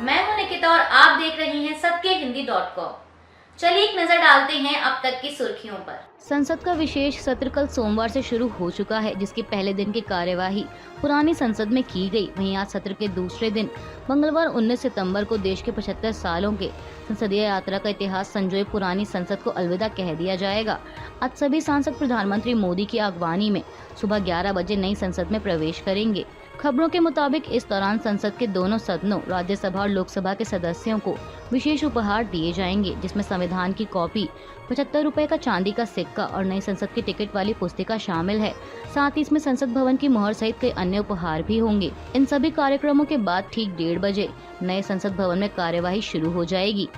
मैं हूं निकिता और आप देख रही हैं सबकेहिंदी.com। चलिए एक नजर डालते हैं अब तक की सुर्खियों पर। संसद का विशेष सत्र कल सोमवार से शुरू हो चुका है, जिसके पहले दिन की कार्यवाही पुरानी संसद में की गई। वहीं आज सत्र के दूसरे दिन मंगलवार 19 सितंबर को देश के 75 सालों के संसदीय यात्रा का इतिहास संजोए पुरानी संसद को अलविदा कह दिया जाएगा। आज सभी सांसद प्रधानमंत्री मोदी की अगवानी में सुबह 11 बजे नई संसद में प्रवेश करेंगे। खबरों के मुताबिक इस दौरान संसद के दोनों सदनों राज्यसभा और लोकसभा के सदस्यों को विशेष उपहार दिए जाएंगे, जिसमें संविधान की कॉपी, 75 रुपए का चांदी का सिक्का और नई संसद की टिकट वाली पुस्तिका शामिल है। साथ ही इसमें संसद भवन की मोहर सहित कई अन्य उपहार भी होंगे। इन सभी कार्यक्रमों के बाद ठीक 1:30 बजे नए संसद भवन में कार्यवाही शुरू हो जाएगी।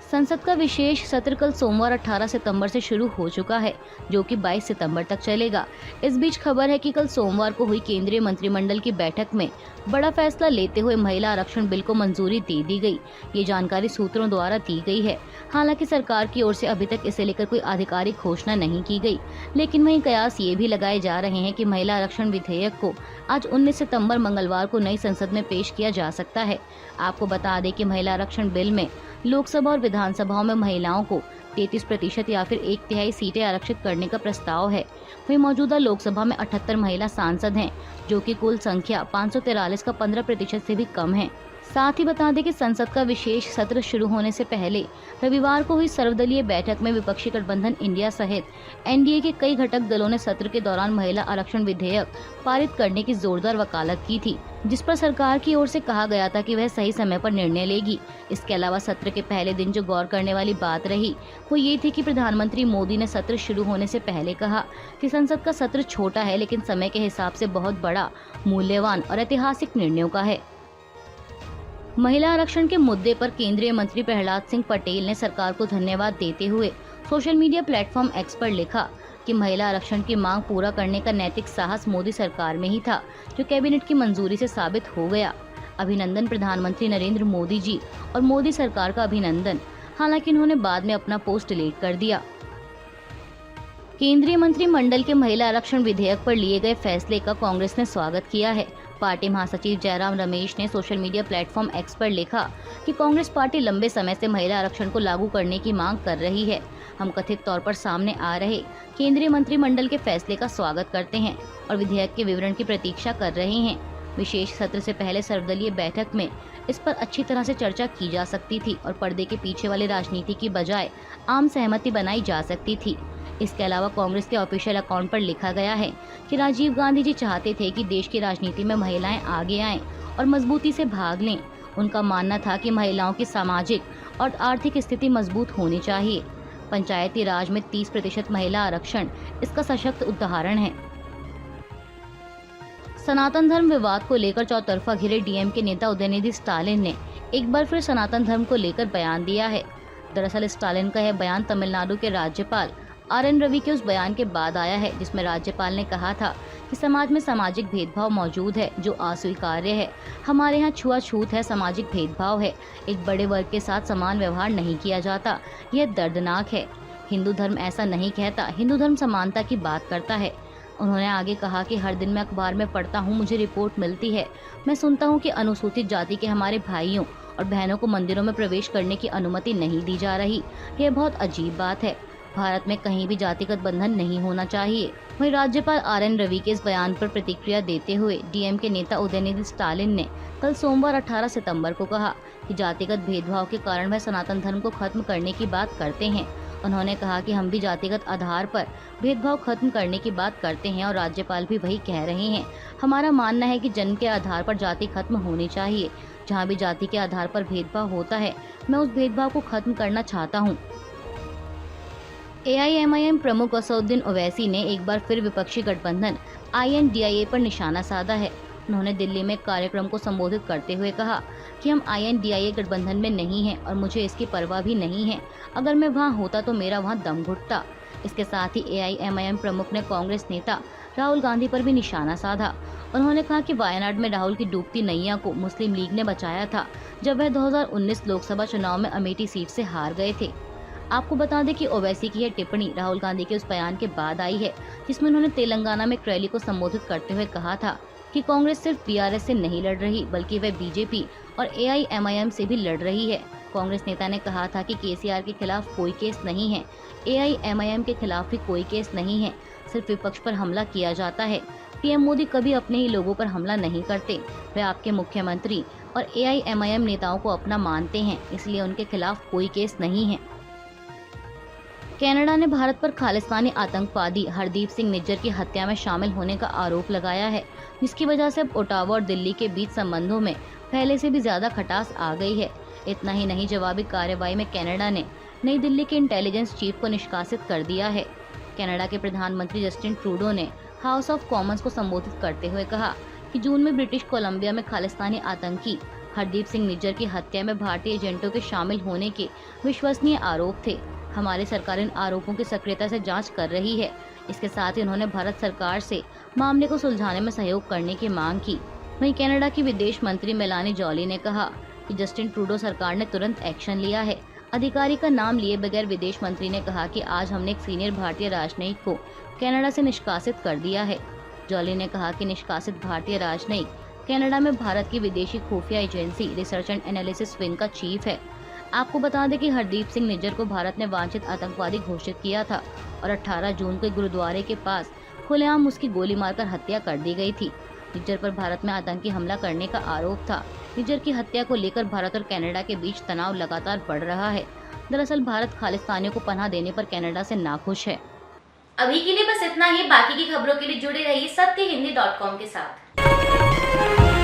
संसद का विशेष सत्र कल सोमवार 18 सितंबर से शुरू हो चुका है, जो कि 22 सितंबर तक चलेगा। इस बीच खबर है कि कल सोमवार को हुई केंद्रीय मंत्रिमंडल की बैठक में बड़ा फैसला लेते हुए महिला आरक्षण बिल को मंजूरी दे दी गई। ये जानकारी सूत्रों द्वारा दी गई है। हालांकि सरकार की ओर से अभी तक इसे लेकर कोई आधिकारिक घोषणा नहीं की गई, लेकिन वहीं कयास ये भी लगाए जा रहे हैं कि महिला आरक्षण विधेयक को आज 19 सितंबर मंगलवार को नई संसद में पेश किया जा सकता है। आपको बता दें कि महिला आरक्षण बिल में लोकसभा और विधानसभाओं में महिलाओं को 33% या फिर 1/3 सीटें आरक्षित करने का प्रस्ताव है। वहीं मौजूदा लोकसभा में 78 महिला सांसद हैं, जो कि कुल संख्या 543 का 15% से भी कम है। साथ ही बता दें कि संसद का विशेष सत्र शुरू होने से पहले रविवार को हुई सर्वदलीय बैठक में विपक्षी गठबंधन इंडिया सहित एनडीए के कई घटक दलों ने सत्र के दौरान महिला आरक्षण विधेयक पारित करने की जोरदार वकालत की थी, जिस पर सरकार की ओर से कहा गया था कि वह सही समय पर निर्णय लेगी। इसके अलावा सत्र के पहले दिन जो गौर करने वाली बात रही वो ये थी कि प्रधानमंत्री मोदी ने सत्र शुरू होने से पहले कहा कि संसद का सत्र छोटा है, लेकिन समय के हिसाब से बहुत बड़ा, मूल्यवान और ऐतिहासिक निर्णयों का है। महिला आरक्षण के मुद्दे पर केंद्रीय मंत्री प्रहलाद सिंह पटेल ने सरकार को धन्यवाद देते हुए सोशल मीडिया प्लेटफॉर्म एक्स पर लिखा कि महिला आरक्षण की मांग पूरा करने का नैतिक साहस मोदी सरकार में ही था, जो कैबिनेट की मंजूरी से साबित हो गया। अभिनंदन प्रधानमंत्री नरेंद्र मोदी जी और मोदी सरकार का अभिनंदन। हालांकि उन्होंने बाद में अपना पोस्ट डिलीट कर दिया। केंद्रीय मंत्रिमंडल के महिला आरक्षण विधेयक पर लिए गए फैसले का कांग्रेस ने स्वागत किया है। पार्टी महासचिव जयराम रमेश ने सोशल मीडिया प्लेटफॉर्म एक्स पर लिखा कि कांग्रेस पार्टी लंबे समय से महिला आरक्षण को लागू करने की मांग कर रही है। हम कथित तौर पर सामने आ रहे केंद्रीय मंत्रिमंडल के फैसले का स्वागत करते हैं और विधेयक के विवरण की प्रतीक्षा कर रहे हैं। विशेष सत्र से पहले सर्वदलीय बैठक में इस पर अच्छी तरह से चर्चा की जा सकती थी और पर्दे के पीछे वाली राजनीति की बजाय आम सहमति बनाई जा सकती थी। इसके अलावा कांग्रेस के ऑफिशियल अकाउंट पर लिखा गया है कि राजीव गांधी जी चाहते थे कि देश की राजनीति में महिलाएं आगे आएं और मजबूती से भाग लें। उनका मानना था कि महिलाओं की सामाजिक और आर्थिक स्थिति मजबूत होनी चाहिए। पंचायती राज में 30% महिला आरक्षण इसका सशक्त उदाहरण है। सनातन धर्म विवाद को लेकर चौतरफा घिरे डीएम के नेता उदयनिधि स्टालिन ने एक बार फिर सनातन धर्म को लेकर बयान दिया है। दरअसल स्टालिन का यह बयान तमिलनाडु के राज्यपाल आर.एन. रवि के उस बयान के बाद आया है, जिसमें राज्यपाल ने कहा था कि समाज में सामाजिक भेदभाव मौजूद है जो अस्वीकार्य है। हमारे यहाँ छुआछूत है, सामाजिक भेदभाव है, एक बड़े वर्ग के साथ समान व्यवहार नहीं किया जाता। यह दर्दनाक है। हिंदू धर्म ऐसा नहीं कहता, हिंदू धर्म समानता की बात करता है। उन्होंने आगे कहा कि हर दिन मैं अखबार में पढ़ता हूँ, मुझे रिपोर्ट मिलती है, मैं सुनता हूँ कि अनुसूचित जाति के हमारे भाइयों और बहनों को मंदिरों में प्रवेश करने की अनुमति नहीं दी जा रही। यह बहुत अजीब बात है। भारत में कहीं भी जातिगत बंधन नहीं होना चाहिए। वहीं राज्यपाल आर.एन. रवि के इस बयान पर प्रतिक्रिया देते हुए डीएम के नेता उदयनिधि स्टालिन ने कल सोमवार 18 सितंबर को कहा कि जातिगत भेदभाव के कारण वह सनातन धर्म को खत्म करने की बात करते हैं। उन्होंने कहा कि हम भी जातिगत आधार पर भेदभाव खत्म करने की बात करते हैं और राज्यपाल भी वही कह रहे हैं। हमारा मानना है कि जन्म के आधार पर जाति खत्म होनी चाहिए। जहाँ भी जाति के आधार पर भेदभाव होता है, मैं उस भेदभाव को खत्म करना चाहता हूँ। एआईएमआईएम प्रमुख असदुद्दीन ओवैसी ने एक बार फिर विपक्षी गठबंधन आईएनडीआईए पर निशाना साधा है। उन्होंने दिल्ली में एक कार्यक्रम को संबोधित करते हुए कहा कि हम आईएनडीआईए गठबंधन में नहीं हैं और मुझे इसकी परवाह भी नहीं है। अगर मैं वहां होता तो मेरा वहां दम घुटता। इसके साथ ही एआईएमआईएम प्रमुख ने कांग्रेस नेता राहुल गांधी पर भी निशाना साधा। उन्होंने कहा कि वायनाड में राहुल की डूबती नैया को मुस्लिम लीग ने बचाया था, जब वह 2019 लोकसभा चुनाव में अमेठी सीट से हार गए थे। आपको बता दें कि ओवैसी की यह टिप्पणी राहुल गांधी के उस बयान के बाद आई है, जिसमें उन्होंने तेलंगाना में एक रैली को संबोधित करते हुए कहा था कि कांग्रेस सिर्फ बीआरएस से नहीं लड़ रही बल्कि वह बीजेपी और एआईएमआईएम से भी लड़ रही है। कांग्रेस नेता ने कहा था कि केसीआर के खिलाफ कोई केस नहीं है, एआईएमआईएम के खिलाफ भी कोई केस नहीं है, सिर्फ विपक्ष पर हमला किया जाता है। पीएम मोदी कभी अपने ही लोगों पर हमला नहीं करते। वे आपके मुख्यमंत्री और एआईएमआईएम नेताओं को अपना मानते हैं, इसलिए उनके खिलाफ कोई केस नहीं है। कनाडा ने भारत पर खालिस्तानी आतंकवादी हरदीप सिंह निज्जर की हत्या में शामिल होने का आरोप लगाया है, जिसकी वजह से अब ओटावा और दिल्ली के बीच संबंधों में पहले से भी ज्यादा खटास आ गई है। इतना ही नहीं, जवाबी कार्रवाई में कनाडा ने नई दिल्ली के इंटेलिजेंस चीफ को निष्कासित कर दिया है। कनाडा के प्रधानमंत्री जस्टिन ट्रूडो ने हाउस ऑफ कॉमन्स को संबोधित करते हुए कहा कि जून में ब्रिटिश कोलंबिया में खालिस्तानी आतंकी हरदीप सिंह निज्जर की हत्या में भारतीय एजेंटों के शामिल होने के विश्वसनीय आरोप थे। हमारी सरकार इन आरोपों की सक्रियता से जांच कर रही है। इसके साथ ही उन्होंने भारत सरकार से मामले को सुलझाने में सहयोग करने की मांग की। वहीं कनाडा की विदेश मंत्री मेलानी जॉली ने कहा कि जस्टिन ट्रूडो सरकार ने तुरंत एक्शन लिया है। अधिकारी का नाम लिए बगैर विदेश मंत्री ने कहा कि आज हमने एक सीनियर भारतीय राजनयिक को कनाडा से निष्कासित कर दिया है। जॉली ने कहा कि निष्कासित भारतीय राजनयिक कनाडा में भारत की विदेशी खुफिया agency research and analysis wing का चीफ है। आपको बता दें कि हरदीप सिंह निज्जर को भारत ने वांछित आतंकवादी घोषित किया था और 18 जून को गुरुद्वारे के पास खुलेआम उसकी गोली मारकर हत्या कर दी गई थी। निज्जर पर भारत में आतंकी हमला करने का आरोप था। निज्जर की हत्या को लेकर भारत और कनाडा के बीच तनाव लगातार बढ़ रहा है। दरअसल भारत खालिस्तानियों को पनाह देने पर कनाडा से नाखुश है। अभी के लिए बस इतना ही। बाकी की खबरों के लिए जुड़े रहिए सत्यहिंदी.com के साथ।